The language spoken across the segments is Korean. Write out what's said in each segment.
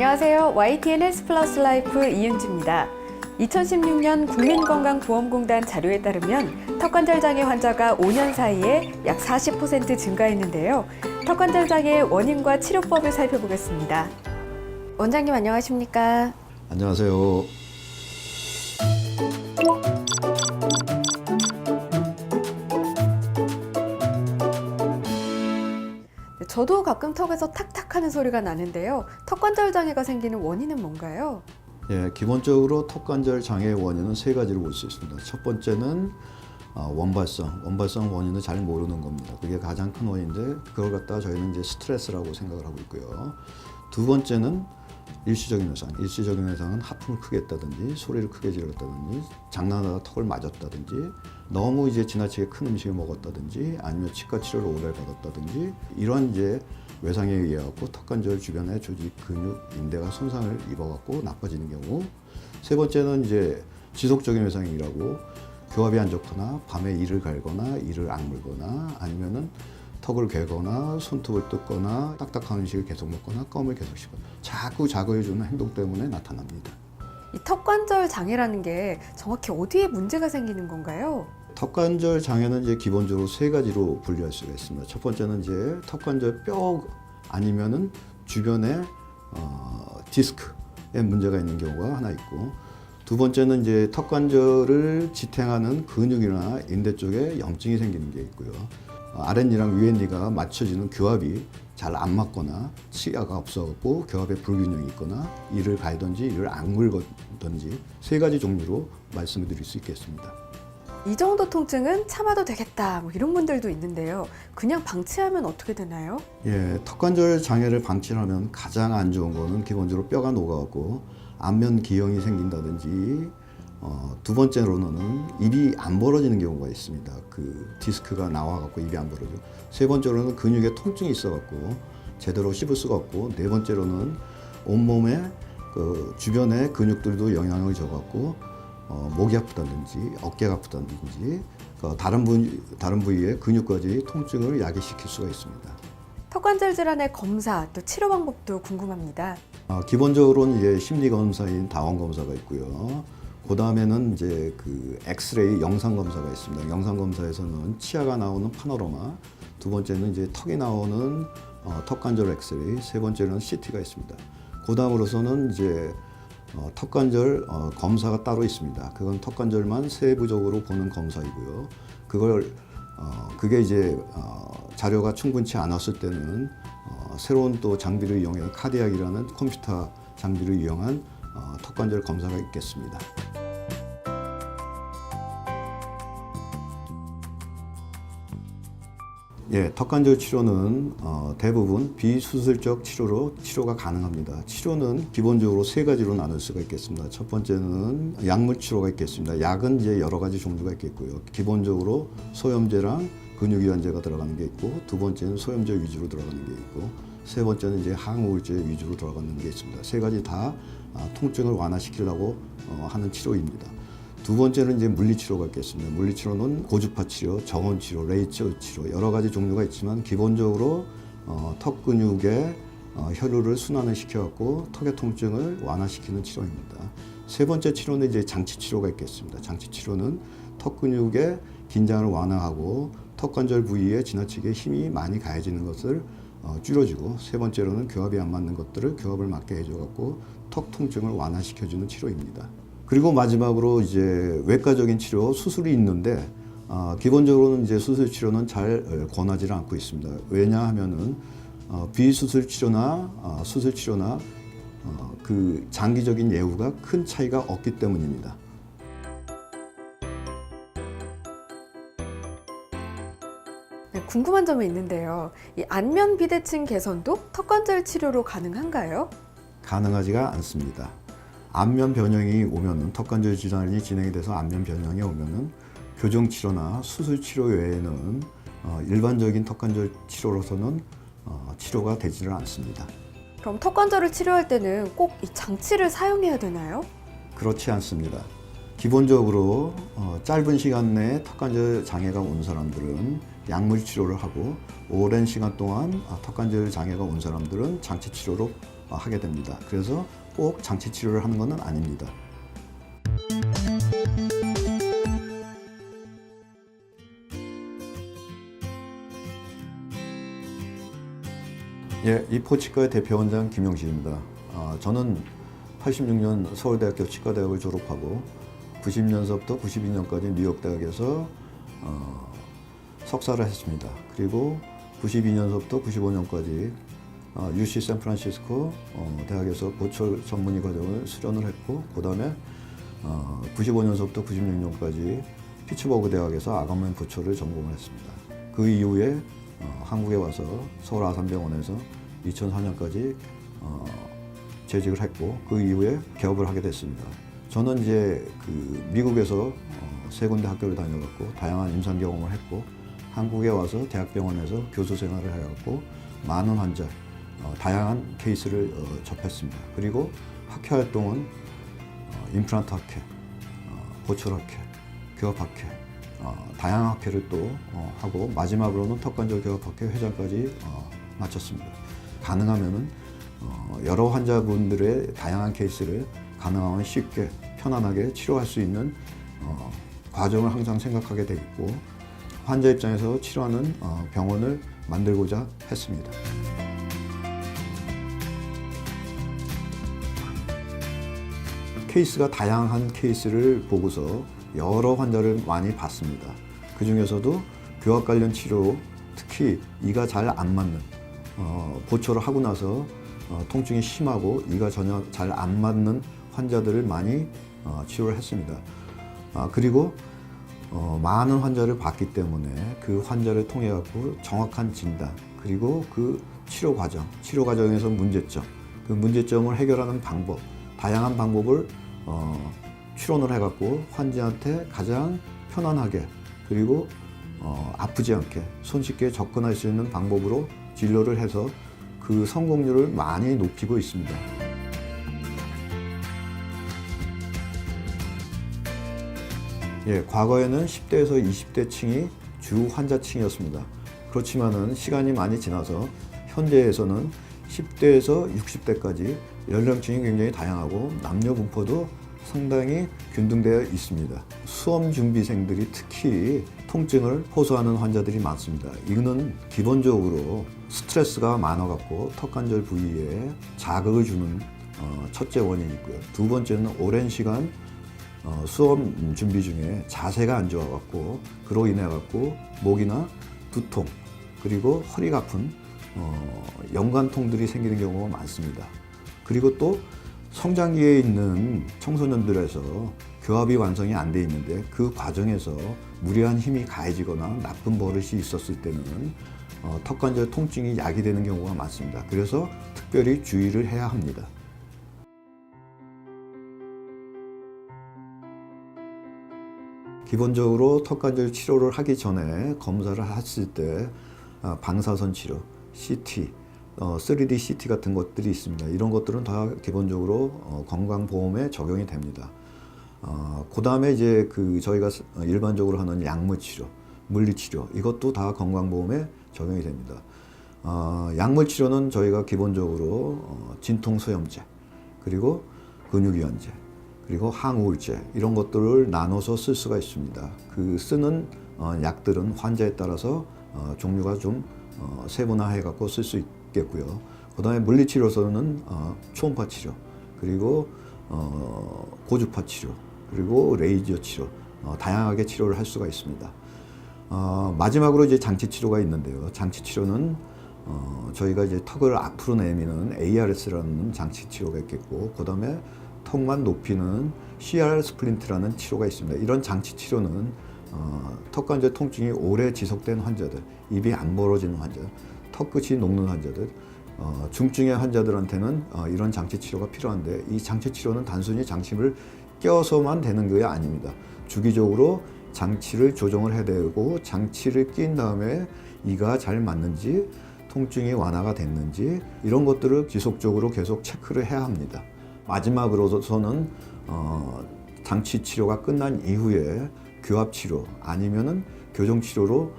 안녕하세요. YTN 헬스플러스 라이프 이은주입니다. 2016년 국민건강보험공단 자료에 따르면 턱관절 장애 환자가 5년 사이에 약 40% 증가했는데요. 턱관절 장애의 원인과 치료법을 살펴보겠습니다. 원장님 안녕하십니까? 안녕하세요. 저도 가끔 턱에서 탁탁 하는 소리가 나는데요. 턱관절 장애가 생기는 원인은 뭔가요? 예, 기본적으로 턱관절 장애의 원인은 세 가지로 볼 수 있습니다. 첫 번째는 원발성 원인은 잘 모르는 겁니다. 그게 가장 큰 원인인데 그걸 갖다가 저희는 이제 스트레스라고 생각을 하고 있고요. 두 번째는 일시적인 외상. 일시적인 외상은 하품을 크게 했다든지 소리를 크게 질렀다든지 장난하다가 턱을 맞았다든지 너무 이제 지나치게 큰 음식을 먹었다든지 아니면 치과 치료를 오래 받았다든지 이런 이제 외상에 의해 갖고 턱관절 주변의 조직, 근육, 인대가 손상을 입어갖고 나빠지는 경우. 세 번째는 이제 지속적인 외상이라고 교합이 안 좋거나 밤에 이를 갈거나 이를 악물거나 아니면은 턱을 괴거나 손톱을 뜯거나 딱딱한 음식을 계속 먹거나 껌을 계속 씹거나 자꾸 자극해주는 행동 때문에 나타납니다. 이 턱관절 장애라는 게 정확히 어디에 문제가 생기는 건가요? 턱관절 장애는 이제 기본적으로 세 가지로 분류할 수가 있습니다. 첫 번째는 이제 턱관절 뼈 아니면은 주변에 디스크에 문제가 있는 경우가 하나 있고, 두 번째는 이제 턱관절을 지탱하는 근육이나 인대 쪽에 염증이 생기는 게 있고요. 아랫니랑 윗니가 맞춰지는 교합이 잘 안 맞거나 치아가 없어갖고 교합에 불균형이 있거나 이를 갈든지 이를 악물든지 세 가지 종류로 말씀을 드릴 수 있겠습니다. 이 정도 통증은 참아도 되겠다 이런 분들도 있는데요. 그냥 방치하면 어떻게 되나요? 예, 턱관절 장애를 방치하면 가장 안 좋은 거는 기본적으로 뼈가 녹아갖고 안면 기형이 생긴다든지 두 번째로는 입이 안 벌어지는 경우가 있습니다. 그 디스크가 나와갖고 입이 안 벌어져. 세 번째로는 근육에 통증이 있어갖고 제대로 씹을 수가 없고, 네 번째로는 온몸에 그 주변의 근육들도 영향을 줘갖고 목이 아프다든지 어깨가 아프다든지 다른 부위의 근육까지 통증을 야기시킬 수가 있습니다. 턱관절 질환의 검사 또 치료 방법도 궁금합니다. 기본적으로는 이제 심리 검사인 다원 검사가 있고요. 그 다음에는 이제 그 엑스레이 영상 검사가 있습니다. 영상 검사에서는 치아가 나오는 파노라마, 두 번째는 이제 턱이 나오는 턱관절 엑스레이, 세 번째는 CT가 있습니다. 그 다음으로서는 이제 턱관절 검사가 따로 있습니다. 그건 턱관절만 세부적으로 보는 검사이고요. 그게 이제 자료가 충분치 않았을 때는 새로운 또 장비를 이용해 카디악이라는 컴퓨터 장비를 이용한 턱관절 검사가 있겠습니다. 예, 턱관절 치료는 대부분 비수술적 치료가 가능합니다. 치료는 기본적으로 세 가지로 나눌 수가 있겠습니다. 첫 번째는 약물 치료가 있겠습니다. 약은 이제 여러 가지 종류가 있겠고요. 기본적으로 소염제랑 근육이완제가 들어가는 게 있고, 두 번째는 소염제 위주로 들어가는 게 있고, 세 번째는 이제 항우울제 위주로 들어가는 게 있습니다. 세 가지 다 통증을 완화시키려고 하는 치료입니다. 두 번째는 이제 물리치료가 있겠습니다. 물리치료는 고주파 치료, 정원 치료, 레이저 치료 여러 가지 종류가 있지만 기본적으로 턱 근육의 혈류를 순환을 시켜갖고 턱의 통증을 완화시키는 치료입니다. 세 번째 치료는 이제 장치 치료가 있겠습니다. 장치 치료는 턱 근육의 긴장을 완화하고 턱관절 부위에 지나치게 힘이 많이 가해지는 것을 줄여주고, 세 번째로는 교합이 안 맞는 것들을 교합을 맞게 해줘갖고 턱 통증을 완화시켜주는 치료입니다. 그리고 마지막으로 이제 외과적인 치료, 수술이 있는데 기본적으로는 이제 수술 치료는 잘 권하지를 않고 있습니다. 왜냐하면은 비수술 치료나 수술 치료나 그 장기적인 예후가 큰 차이가 없기 때문입니다. 네, 궁금한 점이 있는데요. 이 안면 비대칭 개선도 턱관절 치료로 가능한가요? 가능하지가 않습니다. 안면 변형이 오면은 턱관절 질환이 진행이 돼서 안면 변형이 오면은 교정 치료나 수술 치료 외에는 일반적인 턱관절 치료로서는 치료가 되지를 않습니다. 그럼 턱관절을 치료할 때는 꼭 이 장치를 사용해야 되나요? 그렇지 않습니다. 기본적으로 짧은 시간 내에 턱관절 장애가 온 사람들은 약물 치료를 하고, 오랜 시간 동안 턱관절 장애가 온 사람들은 장치 치료로 하게 됩니다. 그래서 꼭 장치 치료를 하는 것은 아닙니다. 예, 이포치과의 대표 원장 김영식입니다. 저는 86년 서울대학교 치과대학을 졸업하고 90년서부터 92년까지 뉴욕대학에서 석사를 했습니다. 그리고 92년서부터 95년까지 UC 샌프란시스코 대학에서 보철 전문의 과정을 수련을 했고, 그 다음에 95년서부터 96년까지 피츠버그 대학에서 아가맨 보철을 전공을 했습니다. 그 이후에 한국에 와서 서울 아산병원에서 2004년까지 재직을 했고, 그 이후에 개업을 하게 됐습니다. 저는 이제 미국에서 세 군데 학교를 다녀갔고 다양한 임상 경험을 했고, 한국에 와서 대학병원에서 교수 생활을 해갖고 많은 환자, 다양한 케이스를 접했습니다. 그리고 학회 활동은 임플란트 학회, 보철 학회, 교합 학회, 다양한 학회를 또 하고, 마지막으로는 턱관절 교합학회 회장까지 마쳤습니다. 가능하면은 여러 환자분들의 다양한 케이스를 가능하면 쉽게 편안하게 치료할 수 있는 과정을 항상 생각하게 돼 있고, 환자 입장에서 치료하는 병원을 만들고자 했습니다. 케이스가 다양한 케이스를 보고서 여러 환자를 많이 봤습니다. 그 중에서도 교합 관련 치료, 특히 이가 잘 안 맞는, 보철을 하고 나서 통증이 심하고 이가 전혀 잘 안 맞는 환자들을 많이 치료를 했습니다. 그리고 많은 환자를 봤기 때문에 그 환자를 통해 갖고 정확한 진단, 그리고 그 치료 과정에서 문제점, 그 문제점을 해결하는 방법, 다양한 방법을 추론을 해갖고 환자한테 가장 편안하게, 그리고 아프지 않게 손쉽게 접근할 수 있는 방법으로 진료를 해서 그 성공률을 많이 높이고 있습니다. 예, 과거에는 10대에서 20대 층이 주 환자층이었습니다. 그렇지만은 시간이 많이 지나서 현재에서는 10대에서 60대까지 연령층이 굉장히 다양하고 남녀 분포도 상당히 균등되어 있습니다. 수험 준비생들이 특히 통증을 호소하는 환자들이 많습니다. 이거는 기본적으로 스트레스가 많아갖고 턱관절 부위에 자극을 주는 첫째 원인이 있고요. 두 번째는 오랜 시간 수험 준비 중에 자세가 안 좋아갖고 그로 인해갖고 목이나 두통, 그리고 허리가 아픈 연관통들이 생기는 경우가 많습니다. 그리고 또 성장기에 있는 청소년들에서 교합이 완성이 안 돼 있는데 그 과정에서 무리한 힘이 가해지거나 나쁜 버릇이 있었을 때는 턱관절 통증이 야기되는 경우가 많습니다. 그래서 특별히 주의를 해야 합니다. 기본적으로 턱관절 치료를 하기 전에 검사를 했을 때 방사선 치료, CT, 3D CT 같은 것들이 있습니다. 이런 것들은 다 기본적으로 건강보험에 적용이 됩니다. 그 다음에 이제 저희가 일반적으로 하는 약물치료, 물리치료, 이것도 다 건강보험에 적용이 됩니다. 약물치료는 저희가 기본적으로 진통소염제, 그리고 근육이완제, 그리고 항우울제, 이런 것들을 나눠서 쓸 수가 있습니다. 그 쓰는 약들은 환자에 따라서 종류가 좀 세분화해 갖고 쓸 수 있겠고요. 그 다음에 물리치료로서는 초음파 치료, 그리고 고주파 치료, 그리고 레이저 치료, 다양하게 치료를 할 수가 있습니다. 마지막으로 이제 장치 치료가 있는데요. 장치 치료는 저희가 이제 턱을 앞으로 내미는 ARS라는 장치 치료가 있겠고, 그 다음에 턱만 높이는 CR 스플린트라는 치료가 있습니다. 이런 장치 치료는 턱관절 통증이 오래 지속된 환자들, 입이 안 벌어지는 환자, 턱끝이 녹는 환자들, 중증의 환자들한테는 이런 장치 치료가 필요한데, 이 장치 치료는 단순히 장치를 껴서만 되는 게 아닙니다. 주기적으로 장치를 조정을 해야 되고, 장치를 낀 다음에 이가 잘 맞는지, 통증이 완화가 됐는지, 이런 것들을 지속적으로 계속 체크를 해야 합니다. 마지막으로서는 장치 치료가 끝난 이후에 교합 치료 아니면은 교정 치료로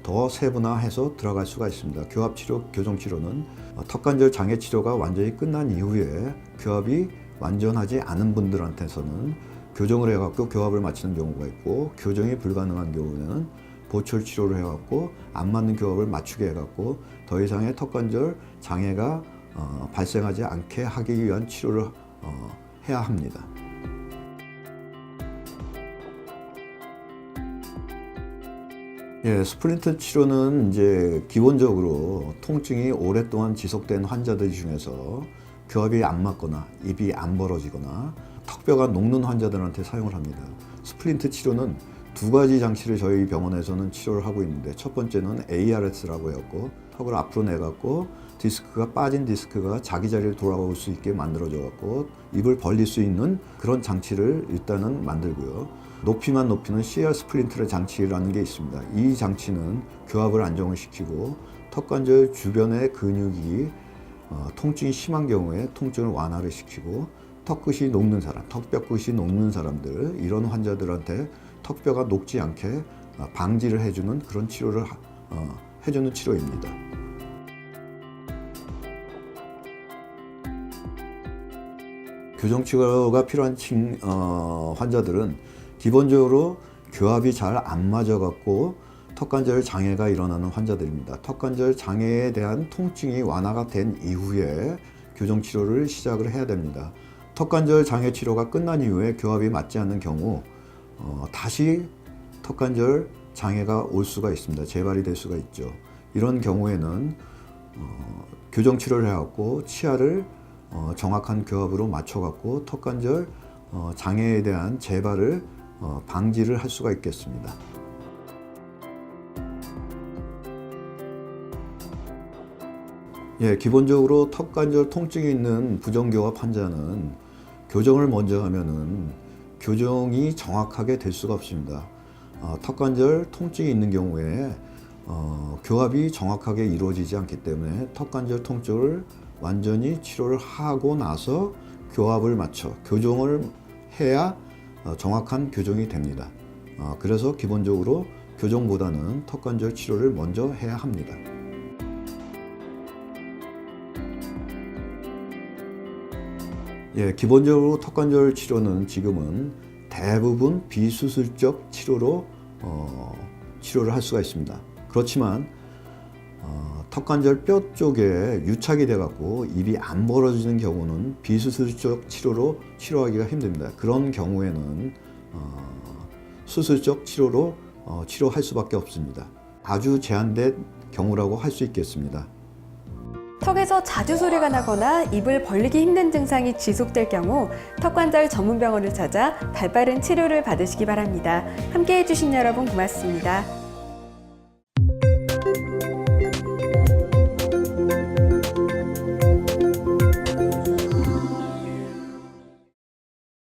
더 세분화해서 들어갈 수가 있습니다. 교합치료, 교정치료는 턱관절 장애 치료가 완전히 끝난 이후에 교합이 완전하지 않은 분들한테서는 교정을 해갖고 교합을 마치는 경우가 있고, 교정이 불가능한 경우에는 보철 치료를 해갖고 안 맞는 교합을 맞추게 해갖고 더 이상의 턱관절 장애가 발생하지 않게 하기 위한 치료를 해야 합니다. 예, 스플린트 치료는 이제 기본적으로 통증이 오랫동안 지속된 환자들 중에서 교합이 안 맞거나 입이 안 벌어지거나 턱뼈가 녹는 환자들한테 사용을 합니다. 스플린트 치료는 두 가지 장치를 저희 병원에서는 치료를 하고 있는데, 첫 번째는 ARS라고 해갖고 턱을 앞으로 내갖고 디스크가 빠진 디스크가 자기 자리를 돌아올 수 있게 만들어져 갖고 입을 벌릴 수 있는 그런 장치를 일단은 만들고요. 높이만 높이는 CR 스플린트 장치라는 게 있습니다. 이 장치는 교합을 안정을 시키고 턱관절 주변의 근육이 통증이 심한 경우에 통증을 완화를 시키고, 턱끝이 녹는 사람, 턱뼈끝이 녹는 사람들, 이런 환자들한테 턱뼈가 녹지 않게 방지를 해주는 그런 치료를 해주는 치료입니다. 교정치료가 필요한 환자들은 기본적으로 교합이 잘 안 맞아갖고 턱관절 장애가 일어나는 환자들입니다. 턱관절 장애에 대한 통증이 완화가 된 이후에 교정치료를 시작을 해야 됩니다. 턱관절 장애 치료가 끝난 이후에 교합이 맞지 않는 경우 다시 턱관절 장애가 올 수가 있습니다. 재발이 될 수가 있죠. 이런 경우에는 교정치료를 해갖고 치아를 정확한 교합으로 맞춰갖고 턱관절 장애에 대한 재발을 방지를 할 수가 있겠습니다. 예, 기본적으로 턱관절 통증이 있는 부정교합 환자는 교정을 먼저 하면은 교정이 정확하게 될 수가 없습니다. 턱관절 통증이 있는 경우에 교합이 정확하게 이루어지지 않기 때문에 턱관절 통증을 완전히 치료를 하고 나서 교합을 맞춰 교정을 해야 정확한 교정이 됩니다. 그래서 기본적으로 교정보다는 턱관절 치료를 먼저 해야 합니다. 예, 기본적으로 턱관절 치료는 지금은 대부분 비수술적 치료로 치료를 할 수가 있습니다. 그렇지만 턱관절 뼈 쪽에 유착이 돼갖고 입이 안 벌어지는 경우는 비수술적 치료로 치료하기가 힘듭니다. 그런 경우에는 수술적 치료로 치료할 수밖에 없습니다. 아주 제한된 경우라고 할 수 있겠습니다. 턱에서 자주 소리가 나거나 입을 벌리기 힘든 증상이 지속될 경우 턱관절 전문병원을 찾아 발빠른 치료를 받으시기 바랍니다. 함께해 주신 여러분 고맙습니다.